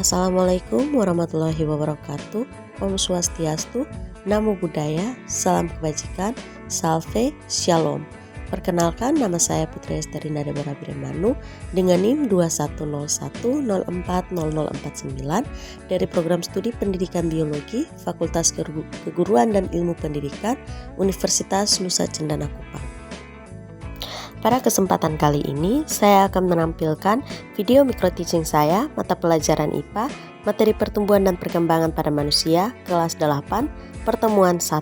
Assalamualaikum warahmatullahi wabarakatuh. Om Swastiastu, Namo Buddhaya, Salam Kebajikan, Salve, Shalom. Perkenalkan, nama saya Putri Esteri Nadebora Biremanu dengan NIM 2101040049 dari Program Studi Pendidikan Biologi Fakultas Keguruan dan Ilmu Pendidikan Universitas Nusa Cendana Kupang. Pada kesempatan kali ini, saya akan menampilkan video micro teaching saya, mata pelajaran IPA, materi pertumbuhan dan perkembangan pada manusia, kelas 8, pertemuan 1.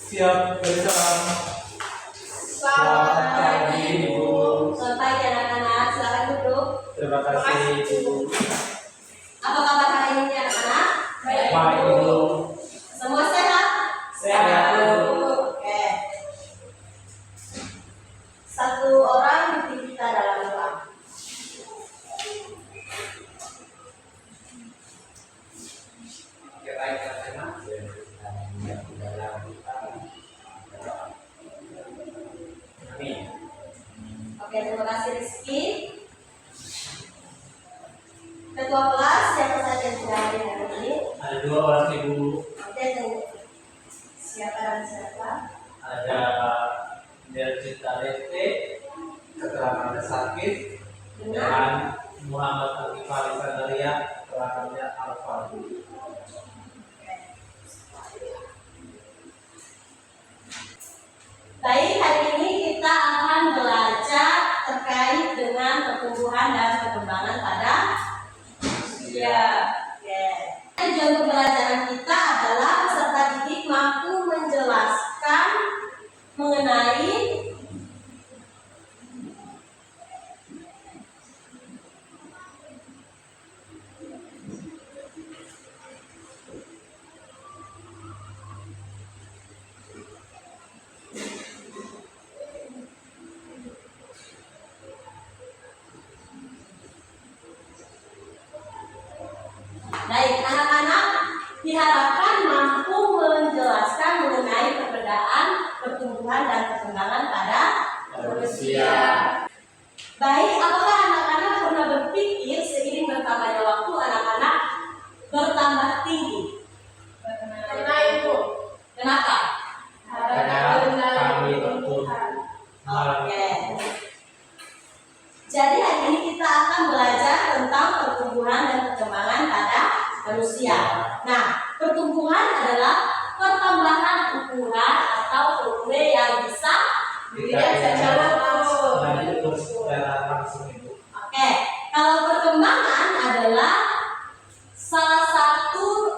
Siap bersama. Selamat pagi Ibu. Selamat pagi anak-anak, silakan duduk. Terima kasih Ibu. Apa kabar hari ini anak-anak? Baik Ibu. Semua sehat? Sehat Ibu. Oke. Satu orang didik kita dalam doa. Oke, baik anak-anak. Amin. Oke, terima kasih Rizky. Ketua kelas, siapa saja yang sudah hadir hari ini? Ada 2 orang Ibu. Oke, dan siapa dan siapa? Ada Nercita Lete, keterangannya sakit, dan Muhammad Al-Ghifari Sandaria, keterangannya Al-Fadli. Baik, hari ini kita akan belajar terkait dengan pertumbuhan dan perkembangan pada manusia. Oke. Tujuan pembelajaran kita adalah peserta didik mampu menjelaskan mengenai baik, anak-anak diharapkan mampu menjelaskan mengenai perbedaan pertumbuhan dan perkembangan pada manusia. Baik, apakah anak-anak pernah berpikir seiring bertambahnya waktu anak-anak bertambah tinggi? Karena itu. Kenapa? Karena kami tentu Oke. Jadi hari ini kita akan belajar tentang pertumbuhan dan perkembangan pada manusia. Nah, pertumbuhan adalah pertambahan ukuran atau volume yang bisa dilihat secara langsung Ibu. Oke, kalau perkembangan adalah salah satu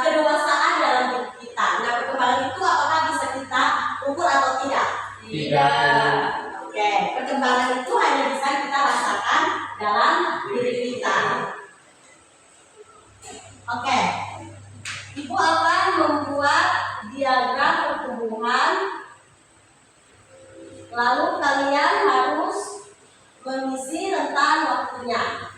kedewasaan dalam diri kita. Nah, perkembangan itu apakah bisa kita ukur atau tidak? Tidak. Oke, perkembangan itu hanya bisa kita rasakan dalam diri kita. Oke, Ibu akan membuat diagram pertumbuhan. Lalu kalian harus mengisi rentan waktunya.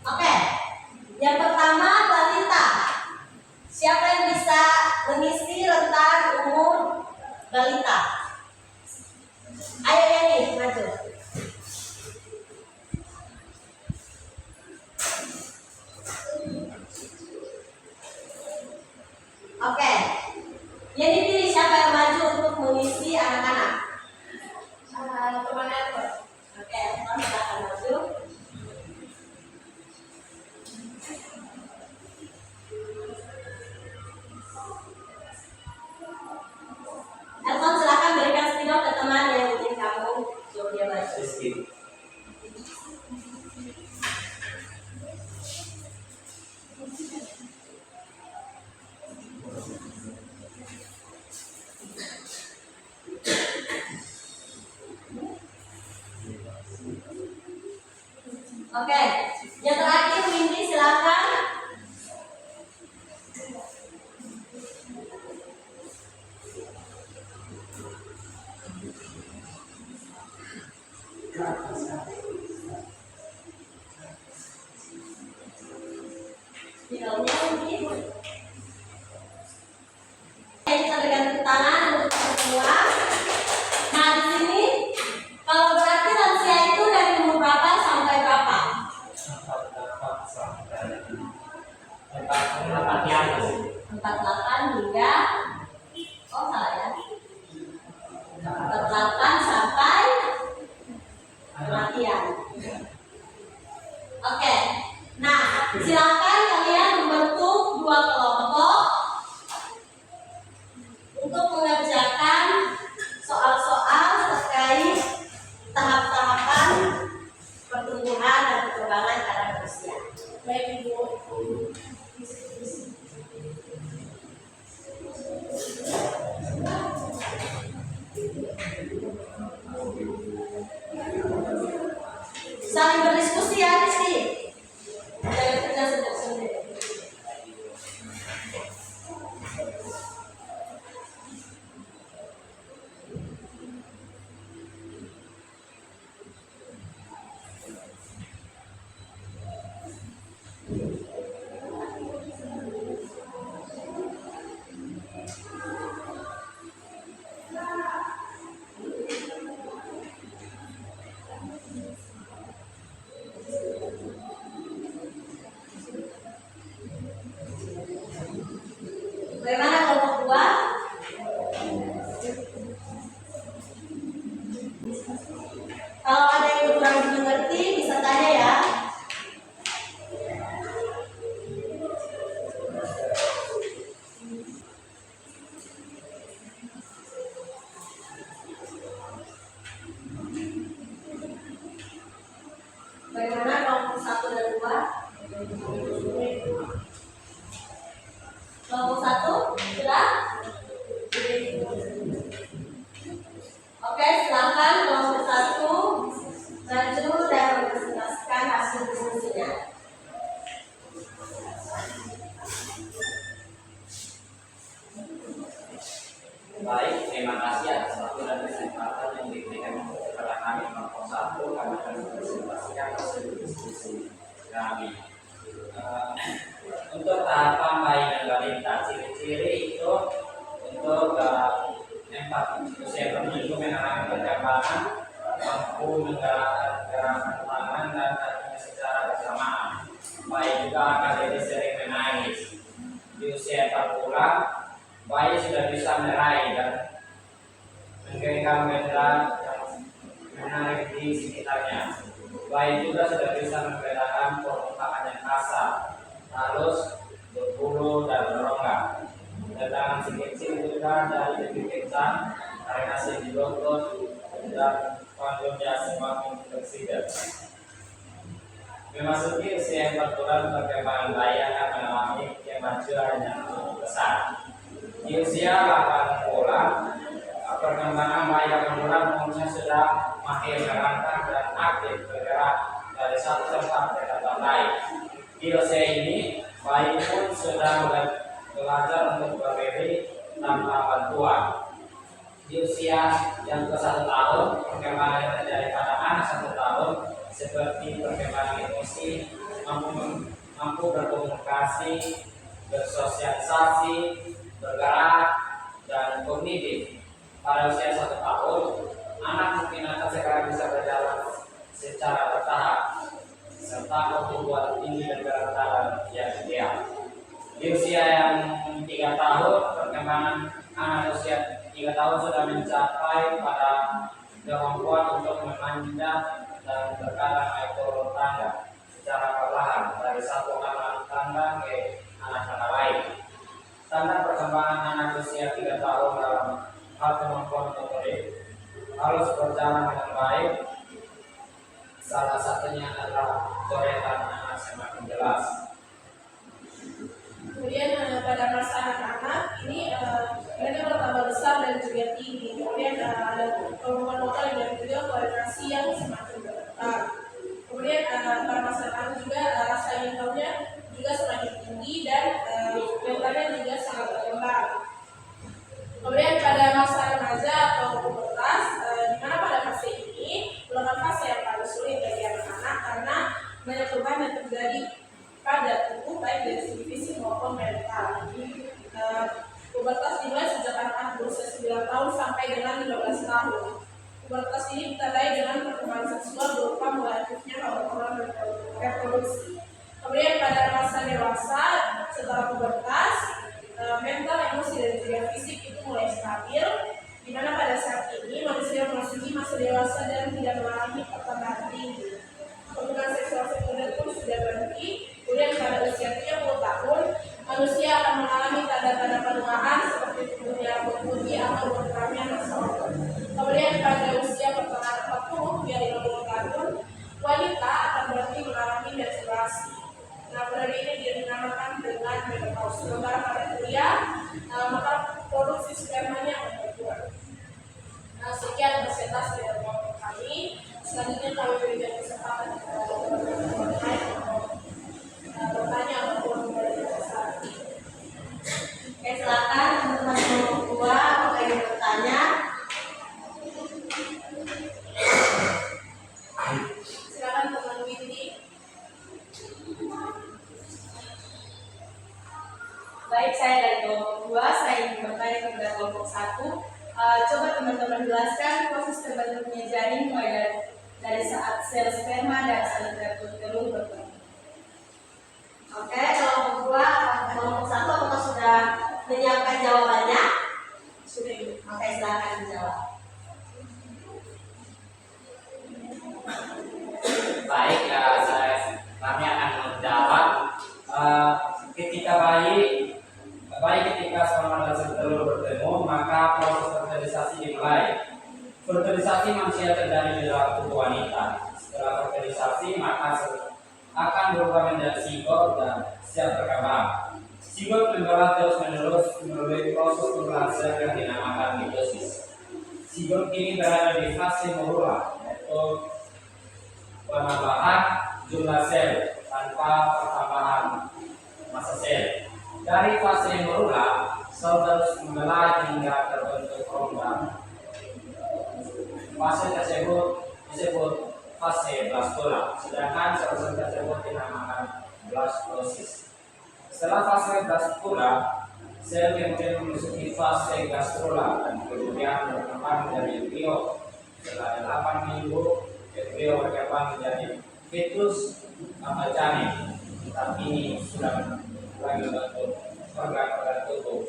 Oke, yang pertama balita. Siapa yang bisa mengisi rentan umur balita? Ayo Yani, maju. Oke, Yani pilih siapa yang maju untuk mengisi anak-anak? Teman Edward. Oke, Edward silakan maju. Elton, silakan berikan spidol ke teman yang ingin kamu suruh dia maju. Oke, yang terakhir Windy silakan. Finalnya Windy. Kita dengan tangan untuk semua. Nah di sini kalau berarti lansia itu dari umur berapa sampai berapa? 48 hingga salah ya. 48 sampai kematian. Oke. Nah, silakan kalian membentuk dua kelompok untuk mengerjakan soal-soal terkait tahap-tahapan pertumbuhan dan perkembangan pada manusia. Baik Ibu. Saling berdiskusi ya, Rizky. Jangan kerja sendiri. Bagaimana kelompok dua? Kalau ada yang kurang dimengerti bisa tanya ya. Bagaimana kelompok 1 dan 2? Kelompok 1 sudah? Oke, silakan kelompok 1 maju dan mempresentasikan hasil diskusinya. Baik, terima kasih atas waktu dan kesempatan yang diberikan kepada kami kelompok 1. Kami akan mempresentasikan hasil diskusi kami. Untuk tahapan bayi dan balita, ciri-ciri itu untuk 4 usia berminggu mengalami perkembangan, mampu menggerakkan gerakan tangan dan kakinya secara bersamaan. Bayi juga akan lebih sering menangis. Di usia 4 bulan, bayi sudah bisa meraih dan menggenggam benda yang menarik di sekitarnya. Bayi juga sudah bisa membedakan permukaan yang kasar, halus, berbulu, dan berongga. Kedatangan si kecil juga dari lebih kencang karena si dilotot dan panggungnya semakin tersidap. Memasuki usia 4 bulan, perkembangan bayi akan mengalami kemajuan yang cukup besar. Di usia 8 bulan, perkembangan bayi 8 bulan umumnya sudah mahir merangkak dan aktif bergerak dari satu tempat ke tempat lain. Di usia ini, bayi pun sudah belajar untuk berdiri tanpa bantuan. Di usia yang ke 1 tahun, perkembangan yang terjadi pada anak 1 tahun seperti perkembangan emosi, mampu berkomunikasi, bersosialisasi, bergerak, dan kognitif. Pada usia 1 tahun, anak mungkin akan sekarang bisa berjalan secara bertahap serta pertumbuhan tinggi dan berat badan yang ideal. Di usia yang 3 tahun, perkembangan anak usia 3 tahun sudah mencapai pada kemampuan untuk memanjat dan berjalan naik turun tangga secara perlahan dari satu anak tangga ke anak tangga lain. Standar perkembangan anak usia 3 tahun dalam hal kemampuan motorik harus berjalan dengan baik. Salah satunya adalah coretan anak semakin jelas. Kemudian pada masa anak-anak ini mereka bertambah besar dan juga tinggi. Kemudian ada kemampuan motor dan juga koordinasi yang semakin berkembang. Kemudian pada yang terjadi pada tubuh baik dari segi fisik maupun mental. Jadi pubertas dimulai sejak anak berusia 9 tahun sampai dengan 15 tahun. Pubertas ini ditandai dengan perkembangan seksual berupa mulai aktifnya hormon reproduksi. Kemudian pada masa dewasa setelah pubertas, mental, emosi, dan juga fisik itu mulai stabil, di mana pada saat ini manusia memasuki masa dewasa dan tidak mengalami pertambahan tinggi. Hubungan seksual sekunder pun sudah berhenti. Kemudian pada usia 30 tahun, manusia akan mengalami tanda-tanda penuaan seperti tubuhnya berputih atau berkurangnya massa otot. Kemudian pada usia pertengahan 40 hingga 50 tahun, wanita akan berhenti mengalami menstruasi. Nah, periode ini dinamakan dengan menopause. Sementara pada pria, maka produksi spermanya akan berkurang. Nah, sekian presentasi dari kelompok kami. Selanjutnya kami berikan kesempatan kepada teman-teman lain untuk bertanya ataupun memberikan saran. Oke, silakan teman-teman kelompok 2 apa yang bertanya. Silakan teman Windy. Baik, saya dari kelompok 2, saya ingin bertanya kepada kelompok 1. Coba teman-teman jelaskan proses terbentuknya janin mulai dari saat sel sperma dan sel telur bertemu. Oke, kelompok 2, kelompok 1 apakah sudah menyiapkan jawabannya? Sudah. Oke, silakan dijawab. Baik, kami akan menjawab. Ketika bayi ketika sperma dan sel telur bertemu, maka proses fertilisasi dimulai. Fertilisasi manusia terjadi di dalam tubuh wanita. Setelah fertilisasi, maka akan berubah menjadi zigot dan siap berkembang. Zigot berkembang terus-menerus melalui proses pembuahan sel yang dinamakan mitosis. Zigot ini berada di fase morula, yaitu penambahan jumlah sel tanpa pertambahan massa sel. Dari fase morula, sel terus membelah hingga terbentuk rongga. Fase tersebut disebut fase blastula, sedangkan sel-sel tersebut dinamakan blastosis. Setelah fase blastula, sel kemudian memasuki fase gastrula dan kemudian berkembang menjadi embryo. Setelah 8 minggu, embryo berkembang menjadi fetus atau janin. Tapi ini sudah mulai membentuk organ-organ tubuh.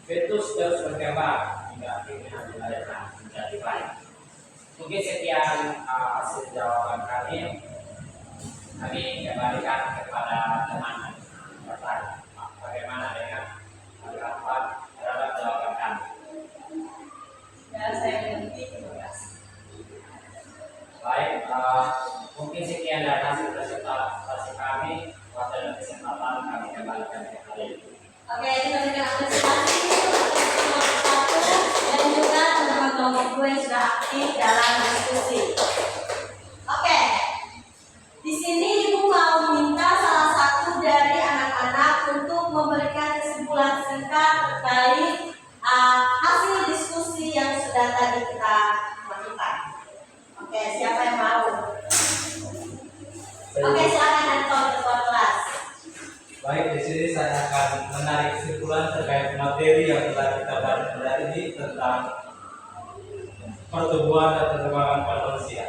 Fetus terus berkembang hingga akhirnya dilahirkan menjadi bayi. Mungkin sekian hasil jawaban kami. Kami kembalikan kepada teman bertanya. Bagaimana dengan tanggapan terhadap jawaban kami? Dan saya berhenti, terima kasih. Baik, mungkin sekian dari hasil presentasi kami. Pada kesempatan kami kembalikan ke kalian. Oke, kita berikan apresiasi untuk kelompok 1 dan juga teman-teman kelompok 2 yang sudah aktif dalam diskusi. Oke, di sini Ibu mau minta salah satu dari anak-anak untuk memberikan kesimpulan singkat terkait hasil diskusi yang sudah tadi kita lakukan. Oke, siapa yang mau? Oke, silakan dari ketua kelas. Baik, di sini saya akan menarik kesimpulan terkait materi yang telah kita bahas hari ini tentang pertumbuhan dan perkembangan pada manusia.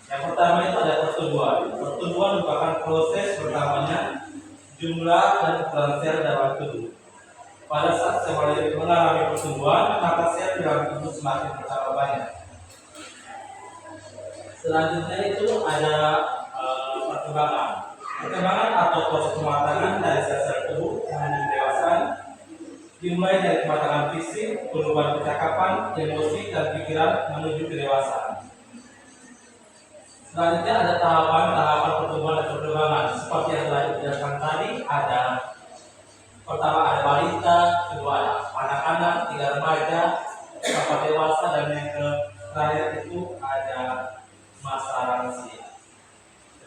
Yang pertama itu ada pertumbuhan. Pertumbuhan merupakan proses bertambahnya jumlah dan ukuran sel dalam tubuh. Pada saat sel mengalami pertumbuhan, maka sel dalam tubuh semakin bertambah banyak. Selanjutnya itu ada perkembangan. Perkembangan atau proses kematangan dari sel-sel tubuh yang menuju kedewasaan dimulai dari kematangan fisik, perubahan percakapan, emosi, dan pikiran menuju kedewasaan. Selanjutnya ada tahapan-tahapan pertumbuhan dan perkembangan seperti yang telah dijelaskan tadi. Ada pertama ada balita, kedua ada anak-anak, tiga remaja, sampai dewasa, dan yang terakhir itu ada masa lansia.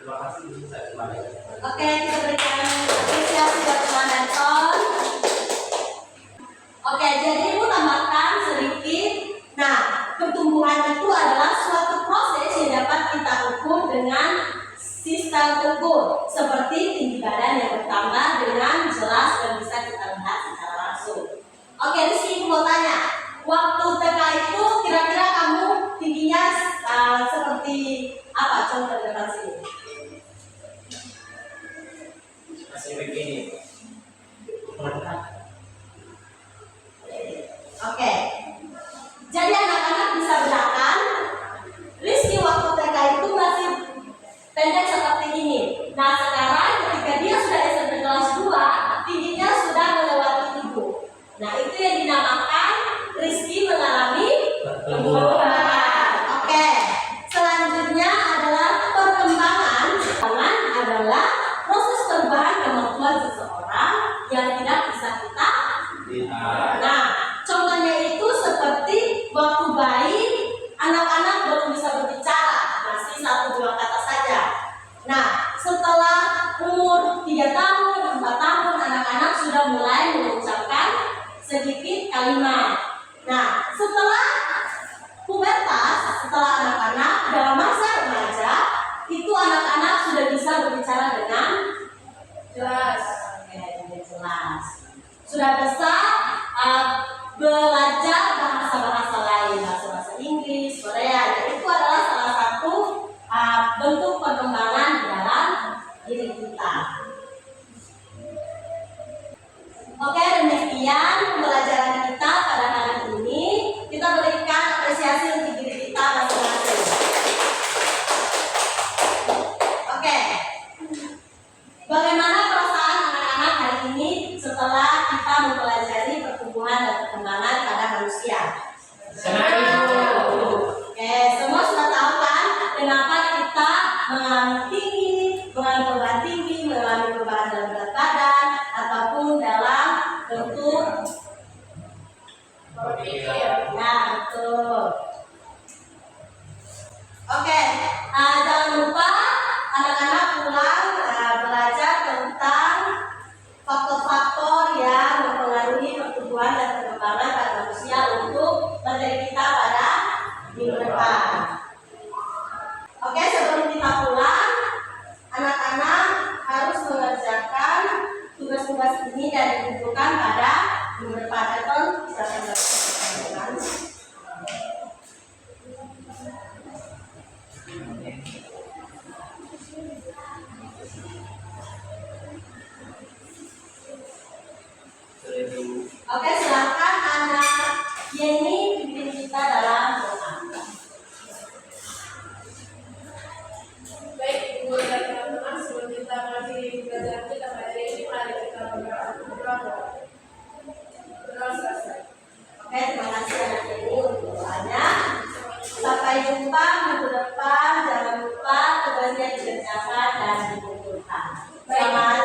Terima kasih, ini saya kembali. Oke, kita berikan apresiasi buat teman Anton. Oke, jadi Ibu tambahkan sedikit. Nah, pertumbuhan itu adalah suatu proses yang dapat kita ukur dengan sistem ukur seperti tinggi badan yang bertambah dengan jelas dan bisa kita lihat secara langsung. Oke, Rizky mau tanya, waktu TK itu kira-kira kamu tingginya seperti apa? Contoh di depan sini. Masih begini. Oke, jadi anak-anak bisa bedakan Rizky waktu TK itu masih pendek seperti ini. Nah sekarang ketika dia sudah SMP kelas 2, tingginya sudah melewati ibu. Nah itu yang dinamakan Rizky mengalami pertumbuhan. Oke, selanjutnya adalah perkembangan. Perkembangan adalah proses perubahan kemampuan seseorang yang tidak bisa kita Lihat. Nah, contohnya itu seperti waktu bayi, anak-anak belum bisa berbicara, masih 1-2 kata saja. Nah, setelah umur 3 tahun, 4 tahun, anak-anak sudah mulai mengucapkan sedikit kalimat. Nah, setelah pubertas, setelah anak-anak dalam masa remaja, itu anak-anak sudah bisa berbicara dengan jelas. Oke, dengan jelas. Sudah bisa belajar bahasa-bahasa lain, bahasa Inggris, Korea. Dan itu adalah salah satu bentuk perkembangan di dalam diri kita. Oke, demikian pembelajaran kita pada hari ini. Kita berikan apresiasi untuk diri kita masing-masing. Oke, bagaimana perasaan anak-anak hari ini setelah kita mempelajari pertumbuhan dan perkembangan pada manusia? Oke, semua sudah tahu kan kenapa kita mengalami tinggi, mengalami perubahan tinggi, mengalami perubahan dalam berat badan, ataupun dalam bentuk berpikir. Nah, betul. Oke, jangan lupa anak-anak pulang belajar tentang faktor-faktor yang mempengaruhi pertumbuhan dan perkembangan pada manusia untuk materi kita pada minggu depan. Oke, sebelum kita pulang, anak-anak harus mengerjakan tugas-tugas ini dan dikumpulkan pada minggu depan. Atau bisa dilakukan. Oke, silakan anak Yeni pimpin kita dalam doa. Baik, Ibu dan teman-teman, sebelum kita mengakhiri pembelajaran kita pada hari ini, mari kita berdoa. Berdoa selesai. Oke, terima kasih anak Yeni untuk doanya. Sampai jumpa minggu depan. Jangan lupa tugasnya dikerjakan dan dikumpulkan. Selamat